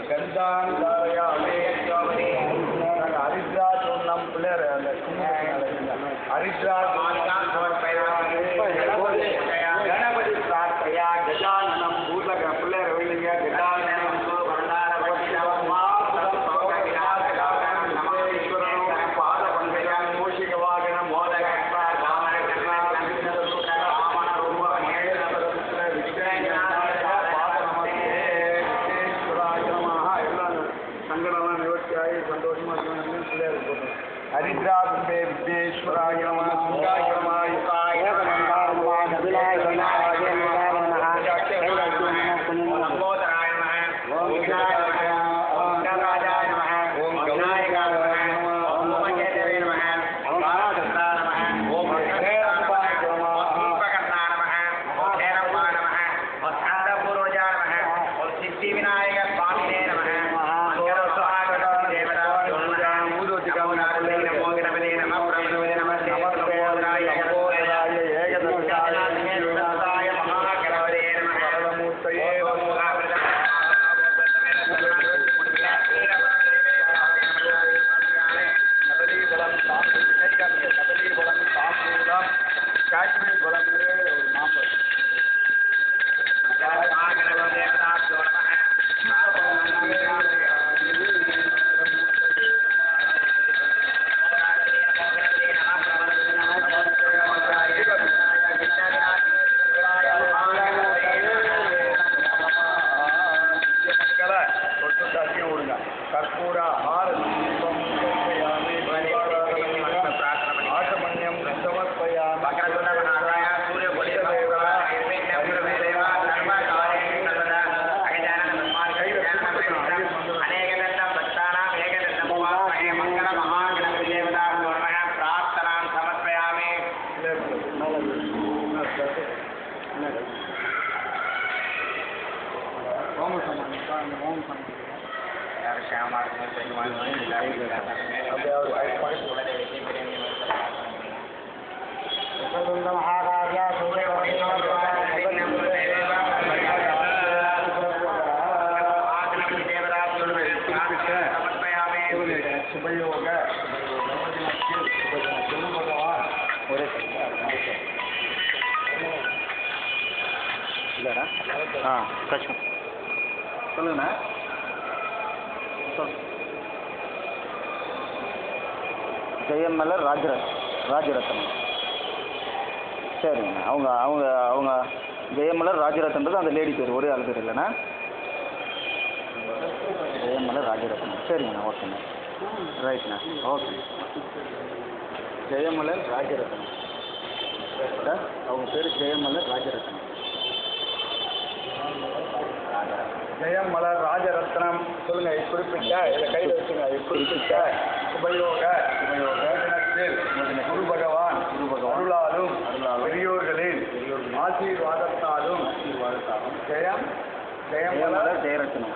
கந்தான் ஹரித்ரா சொன்னம் பிள்ளையார் அந்த ஹரித்ரா கணபதி பிரார்த்தையா கஜானனம் பூர்வக பிள்ளையார் வேணுங்க கஜானனம் हरिद्रा बिंबे विघ्नेश्वराय नमः सुंगाय नमः युगाय नमः कपिलाय नमः लंबोदराय नमः ओम विघ्नाय नमः ओम गणराजाय नमः ओम गौराय नमः ओम महेश्वराय नमः ओम महादत्ता नमः ओम भैरवाय नमः ओम दीपकर्णाय नमः ओम भैरवाय नमः ओम शांतपूर्वजाय नमः ओम सिद्धि विनायक स्वामिने नमः காஷ்மீர் குளங்களே ஒரு நாற்பது தொட்டு தட்டியும் விடுங்க கற்பூரா ஆறு ஆட்டமன்யம் சுபயோக இல்லைண்ணா கஷ்டம் சொல்லுங்கண்ணா ஜெயமலர் ராஜரத்னம் சரிங்கண்ணா அவங்க அவங்க அவங்க ஜெயமலர் ராஜரத்னன்றது அந்த லேடி பேர் ஒரே ஆள் பேர் இல்லைண்ணா ஜெயமலர் ராஜரத்னம் சரிங்கண்ணா ஓகேண்ணா ரைட்ண்ணா ஓகே ஜெயமலர் ராஜரத்னம் சார் அவங்க பேர் ஜெயமலர் ராஜரத்னம் ஜெயமலர் ராஜரத்னம் சொல்லுங்க குறிப்பிட்ட இதில் கையில் வச்சுங்க குறிப்பிட்ட சுபயோக தினத்தில் குரு பகவான் அருளாலும் பெரியோர்களின் ஆசீர்வாதத்தாலும் ஜெயமலர் ஜெயரத்னம்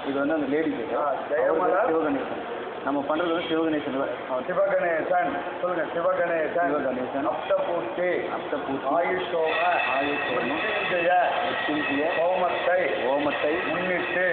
இது வந்து அந்த லேடி பேர் ஜெயமலர் சிவகணேசன் நம்ம பண்ணுறது வந்து சிவகணேசன் சொல்லுங்க சிவகணேசன் அப்தபூர்த்தி ஆயுஷோம மிருத்யுஞ்சய ஹோமத்தை முன்னிட்டு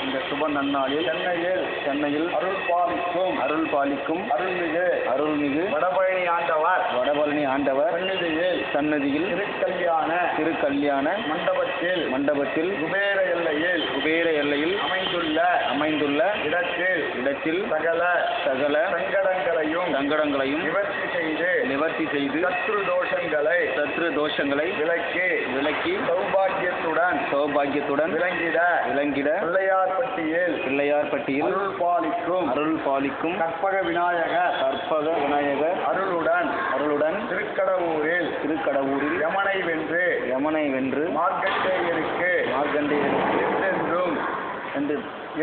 இந்த சுப நன்னாளில் சென்னையில் அருள் பாலிக்கும் அருள்மிகு வடபழனி ஆண்டவர் சன்னதியில் திருக்கல்யாண மண்டபத்தில் குபேர எல்லையில் அமைந்துள்ள இடத்தில் சகல சங்கடங்களையும் நிவர்த்தி செய்து சத்ரு தோஷங்களை விலக்கி சௌபாகியத்துடன் விளங்கிட பிள்ளையார்பட்டியில் அருள் பாலிக்கும் கற்பக விநாயகர் அருளுடன் திருக்கடவூரில் யமனை வென்று மார்க்கண்டேயருக்கு என்றென்றும்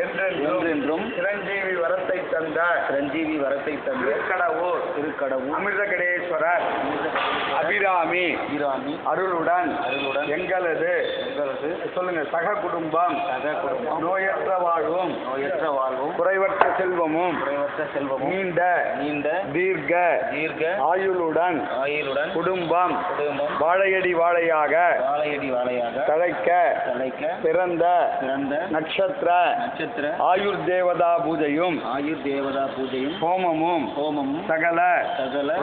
என்றென்றும் சிரஞ்சீவி வரத்தை தந்த திருக்கடவுர் அமிர்தகடேஸ்வரர் அபிராமி அருளுடன் எங்களது சொல்லுங்க சக குடும்பம் நோயற்ற வாழ்வும் குறைவற்ற செல்வமும் நீண்ட தீர்க்க ஆயுளுடன் குடும்பம் வாழையடி வாழையாக தழைக்க பிறந்த நட்சத்திர ஆயுர் தேவதா பூஜையும் ஹோமமும் சகல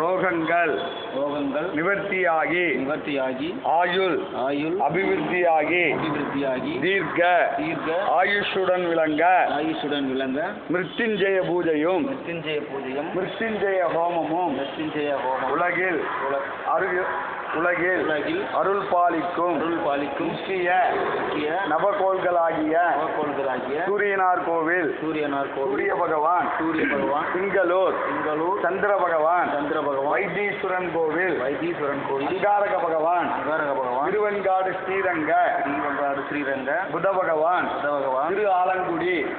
ரோகங்கள் நிவர்த்தியாகி ஆயுள் அபிவிருத்தியாகி தீர்க்க ஆயுஷுடன் விளங்க மிருத்யுஞ்சய பூஜையும் மிருத்யுஞ்சய ஹோமமும் உலகில் அருள் பாலிக்கும் முக்கிய நவகோள்களாகிய சூரியனார் கோவில் சூரிய பகவான் திங்களூர் சந்திர பகவான் வைத்தீஸ்வரன் கோவில் அங்காரக பகவான் திருவெண்காடு ஸ்ரீரங்க புத பகவான்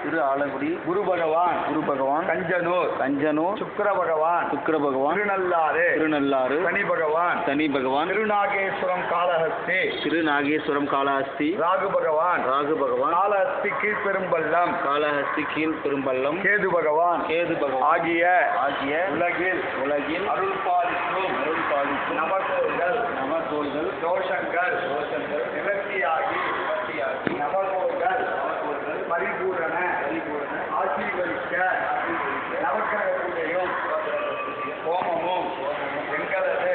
திரு ஆலங்குடி குரு பகவான் கஞ்சனூர் சுக்கிர பகவான் திருநள்ளாறு சனி பகவான் திருநாகேஸ்வரம் காளஹஸ்தி ராகு பகவான் காளஹஸ்தி கீழ்பெரும்பள்ளம் கேது பகவான் ஆகிய உலகில் அருள் பாலிக்கும் நவகோள்கள் தோஷங்கள் நிவர்த்தியாகி நவகோள்கள் பரிபூரண ஆசீர்வதிக்க நவக்கிரக பூஜையும் ஹோமமும் எங்களது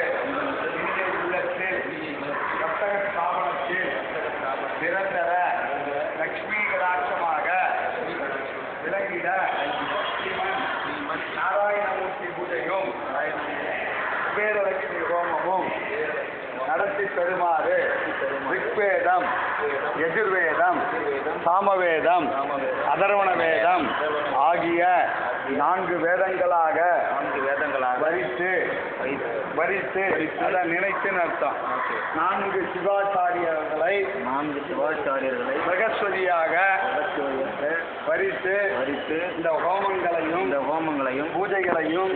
நிரந்தர லட்சுமி கடாட்சமாக விளங்கிட ஸ்ரீமன் நாராயணமூர்த்தி பூஜையும் குபேரலட்சுமி ஹோமமும் நடத்தி தருமாறு ரிக்வேதம் யஜுர்வேதம் சாமவேதம் அதர்வண வேதம் ஆகிய 4 வேதங்களாக வரித்து அதை நினைத்து அர்த்தம் 4 சிவாச்சாரியர்களை பிரகஸ்பதியாக வரித்து இந்த ஹோமங்களையும் பூஜைகளையும்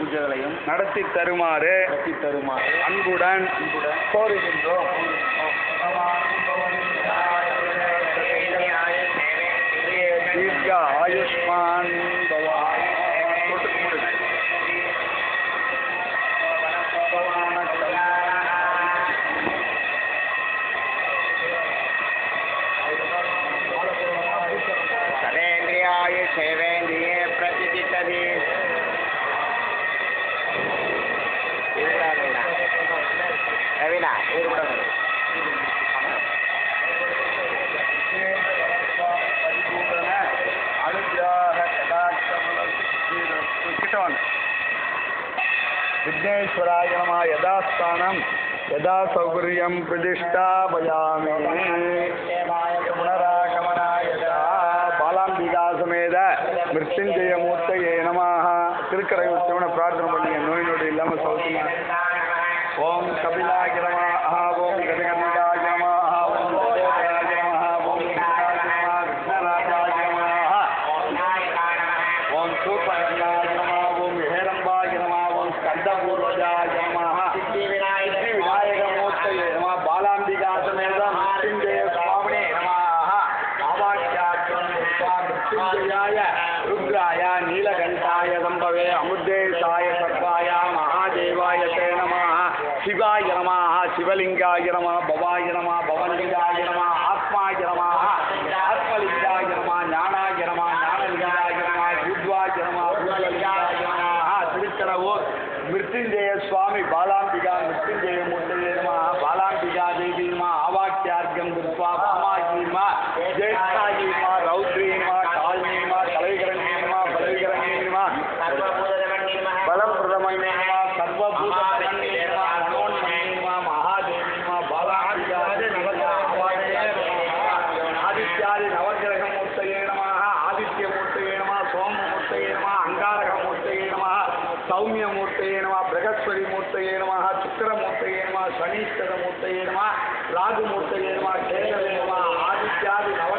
நடத்தி தருமாறு அன்புடன் கோருகின்றோம். தீர்க்க ஆயுஷ்மான் सेवेन्द्रिये प्रतिष्ठति रवीना विघ्नेश्वराय नमः यदास्थानं यदा सौकर्यं प्रतिष्ठापयामि पुनरागमनाय बालाम्बिका समेत மிருத்யுஞ்சய மூர்த்தயே நமஹ. திருக்கரையுத்தவனை பிரார்த்தனை பண்ணிங்க, நோய் நொடி இல்லாமல் சௌக்கியமா. ஓம் கபிலாய நமஹ, ஓம் கஜகபிலாய நமஹ, ஓம் கஜகபிலாய நமஹ, ஓம் கஜகபிலாய நமஹ, விக்னராஜாய நமஹ, ஓம் சூர்பகர்ணாய நமஹ, ஓம் ஹேரம்பாய நமஹ, ஓம் ஸ்கந்தபூர்வஜாய நமஹ, சித்தி விநாயக மூர்த்தயே நமஹ. பாலாம்பிகா சமேத மிருத்யுஞ்சய சுவாமினே நமஹ. ஆவாக்யாத்மம் மிருத்யுஞ்சயாய रुद्राय नीलकंठाय संभवे अमुद्देशाय सर्वाय महादेवाय ते नमः. शिवाय नमः, शिवलिंगाय नमः, भवाय नमः, भवलिंगाय नमः, आत्माय नमः, आत्मलिंगाय नमः, ज्ञानाय नमः, ज्ञानलिंगाय नमः, बुद्धाय नमः, बुद्धलिंगाय नमः. तिरुच्चनवूर मृत्युंजय स्वामी बालाम्बिका मृत्युंजय मूर्तये नमः. बालाम्बिका देवी नमः. आवाक्यार्घ्यं कृत्वा भामाजी नमः, ज्येष्ठाजी नमः, रौद्री नमः, कालिनी नमः, कलैकरणी नमः, बलविकरणी नमः, बलप्रदमणे नमः, सर्वभूतमणे नमः, मनोन्मणे नमः, महादेवी नमः, बालाम्बिका आदित्यादि नवग्रहमूर्तये नमः. आदित्यमूर्तये नमः, सोममूर्तये नमः, अंगारकमूर्तये नमः, सौम्यमूर्तये नमः, बृहस्पतिमूर्तये नमः, शुक्रमूर्तये नमः, शनीश्वरमूर्तये नमः, राहुमूर्तये नमः, केतवे नमः. आदित्यादि नव